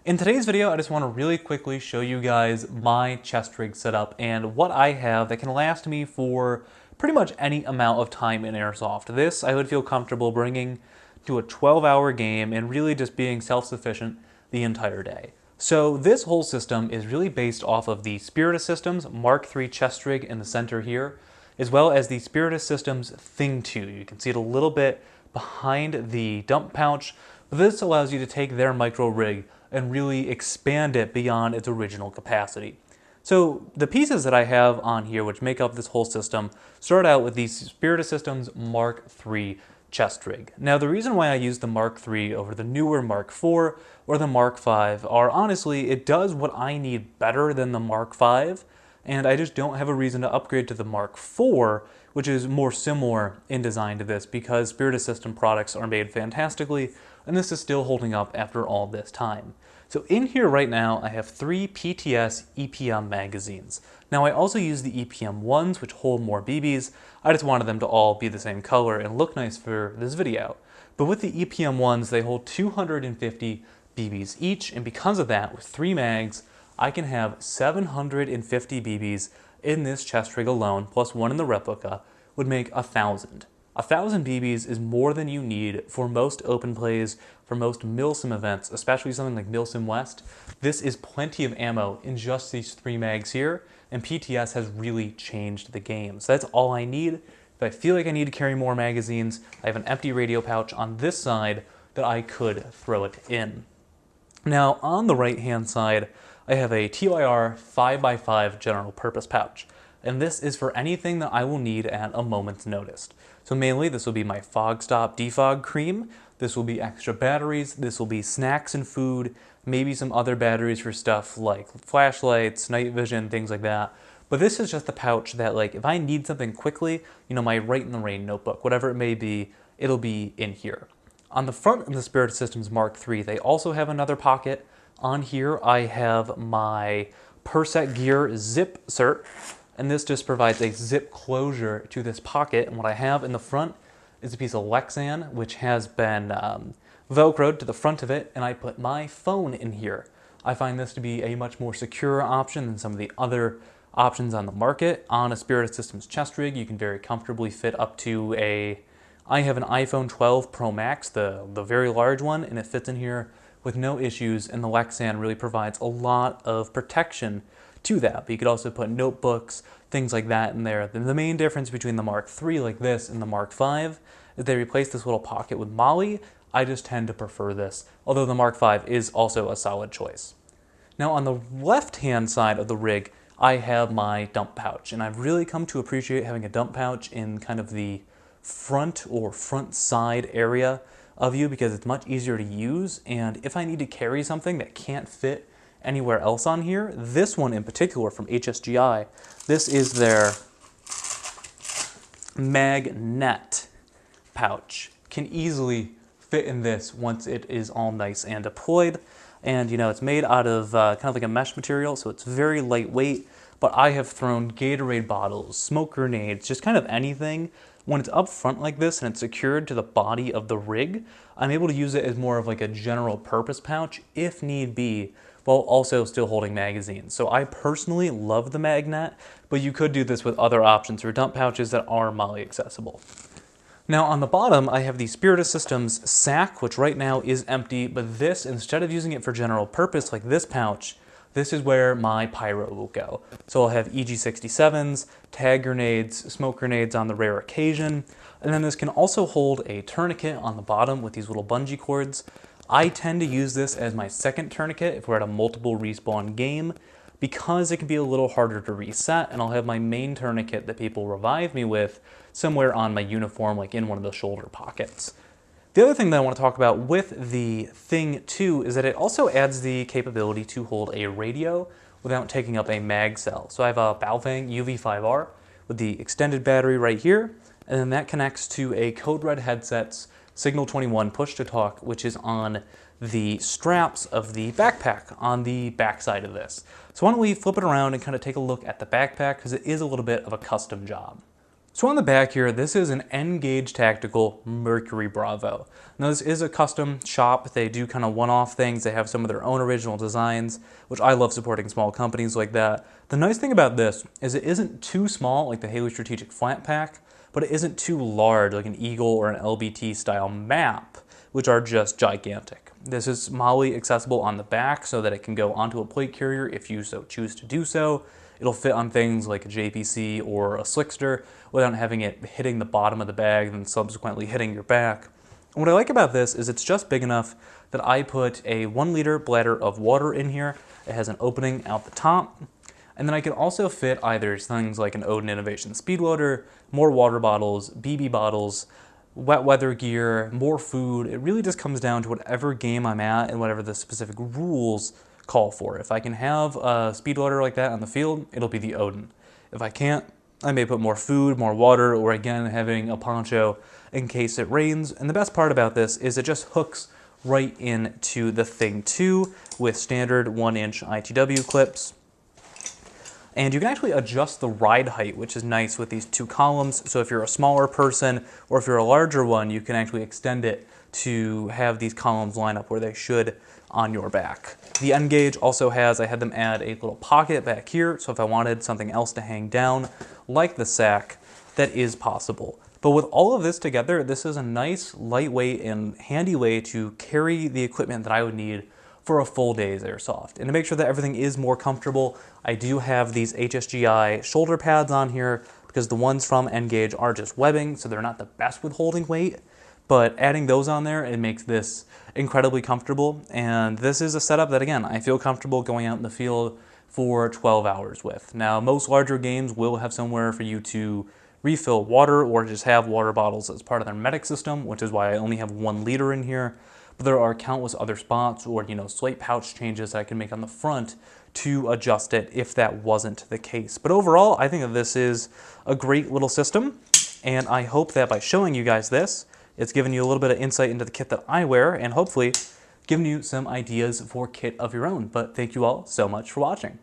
In today's video, I just want to really quickly show you guys my chest rig setup and what I have that can last me for pretty much any amount of time in airsoft. This I would feel comfortable bringing to a 12-hour game and really just being self-sufficient the entire day. So this whole system is really based off of the Spiritus Systems Mark III chest rig in the center here, as well as the Spiritus Systems Thing 2. You can see it a little bit behind the dump pouch, but this allows you to take their micro rig and really expand it beyond its original capacity. So the pieces that I have on here which make up this whole system start out with the Spiritus Systems Mark III chest rig. Now the reason why I use the Mark III over the newer Mark IV or the Mark V are honestly it does what I need better than the Mark V, and I just don't have a reason to upgrade to the Mark IV, which is more similar in design to this because Spiritus System products are made fantastically, and this is still holding up after all this time. So in here right now, I have 3 PTS EPM magazines. Now I also use the EPM ones, which hold more BBs. I just wanted them to all be the same color and look nice for this video. But with the EPM ones, they hold 250 BBs each, and because of that, with 3 mags, I can have 750 BBs in this chest rig alone, plus 1 in the replica, would make 1,000. 1,000 BBs is more than you need for most open plays, for most Milsim events, especially something like Milsim West. This is plenty of ammo in just these 3 mags here, and PTS has really changed the game. So that's all I need. If I feel like I need to carry more magazines, I have an empty radio pouch on this side that I could throw it in. Now on the right hand side, I have a TYR 5x5 general purpose pouch, and this is for anything that I will need at a moment's notice. So mainly this will be my fog stop defog cream, this will be extra batteries, this will be snacks and food, maybe some other batteries for stuff like flashlights, night vision, things like that. But this is just the pouch that, like, if I need something quickly, you know, my Write in the Rain notebook, whatever it may be, it'll be in here. On the front of the Spiritus Systems Mark III, they also have another pocket. On here I have my Perset Gear Zip Cert, and this just provides a zip closure to this pocket. And what I have in the front is a piece of Lexan, which has been Velcroed to the front of it, and I put my phone in here. I find this to be a much more secure option than some of the other options on the market. On a Spiritus Systems chest rig, you can very comfortably fit up to I have an iPhone 12 Pro Max, the very large one, and it fits in here with no issues, and the Lexan really provides a lot of protection to that. But you could also put notebooks, things like that in there. The main difference between the Mark III like this and the Mark V is they replace this little pocket with Molly. I just tend to prefer this, although the Mark V is also a solid choice. Now on the left-hand side of the rig, I have my dump pouch, and I've really come to appreciate having a dump pouch in kind of the front or front side area of you because it's much easier to use, and if I need to carry something that can't fit anywhere else on here, this one in particular from HSGI, this is their magnet pouch, can easily fit in this once it is all nice and deployed. And you know, it's made out of kind of like a mesh material, so it's very lightweight, but I have thrown Gatorade bottles, smoke grenades, just kind of anything. When it's up front like this and it's secured to the body of the rig, I'm able to use it as more of like a general purpose pouch if need be, while also still holding magazines. So I personally love the magnet, but you could do this with other options for dump pouches that are MOLLE accessible. Now on the bottom, I have the Spiritus Systems sack, which right now is empty, but this, instead of using it for general purpose like this pouch, this is where my pyro will go. So I'll have EG67s, tag grenades, smoke grenades on the rare occasion, and then this can also hold a tourniquet on the bottom with these little bungee cords. I tend to use this as my second tourniquet if we're at a multiple respawn game because it can be a little harder to reset, and I'll have my main tourniquet that people revive me with somewhere on my uniform, like in one of the shoulder pockets. The other thing that I want to talk about with the Thing 2 is that it also adds the capability to hold a radio without taking up a mag cell. So I have a Baofeng UV5R with the extended battery right here, and then that connects to a Code Red headset's Signal 21 push-to-talk, which is on the straps of the backpack on the back side of this. So why don't we flip it around and kind of take a look at the backpack, because it is a little bit of a custom job. So on the back here, this is an N-Gage Tactical Mercury Bravo. Now this is a custom shop. They do kind of one-off things. They have some of their own original designs, which I love supporting small companies like that. The nice thing about this is it isn't too small like the Haley Strategic Flat Pack, but it isn't too large like an Eagle or an LBT style map, which are just gigantic. This is MOLLE accessible on the back so that it can go onto a plate carrier if you so choose to do so. It'll fit on things like a JPC or a Slickster without having it hitting the bottom of the bag and then subsequently hitting your back. And what I like about this is it's just big enough that I put a 1 liter bladder of water in here. It has an opening out the top. And then I can also fit either things like an Odin Innovation Speed Loader, more water bottles, BB bottles, wet weather gear, more food. It really just comes down to whatever game I'm at and whatever the specific rules call for. If I can have a speed loader like that on the field, it'll be the Odin. If I can't, I may put more food, more water, or again, having a poncho in case it rains. And the best part about this is it just hooks right into the thing too with standard 1-inch ITW clips. And you can actually adjust the ride height, which is nice with these 2 columns. So if you're a smaller person or if you're a larger one, you can actually extend it to have these columns line up where they should on your back. The N-Gage also has, I had them add a little pocket back here, so if I wanted something else to hang down, like the sack, that is possible. But with all of this together, this is a nice, lightweight, and handy way to carry the equipment that I would need for a full day's airsoft. And to make sure that everything is more comfortable, I do have these HSGI shoulder pads on here because the ones from N-Gage are just webbing, so they're not the best with holding weight. But adding those on there, it makes this incredibly comfortable. And this is a setup that, again, I feel comfortable going out in the field for 12 hours with. Now, most larger games will have somewhere for you to refill water or just have water bottles as part of their medic system, which is why I only have 1 liter in here. But there are countless other spots or, slight pouch changes that I can make on the front to adjust it if that wasn't the case. But overall, I think that this is a great little system. And I hope that by showing you guys this, it's given you a little bit of insight into the kit that I wear and hopefully given you some ideas for kit of your own. But thank you all so much for watching.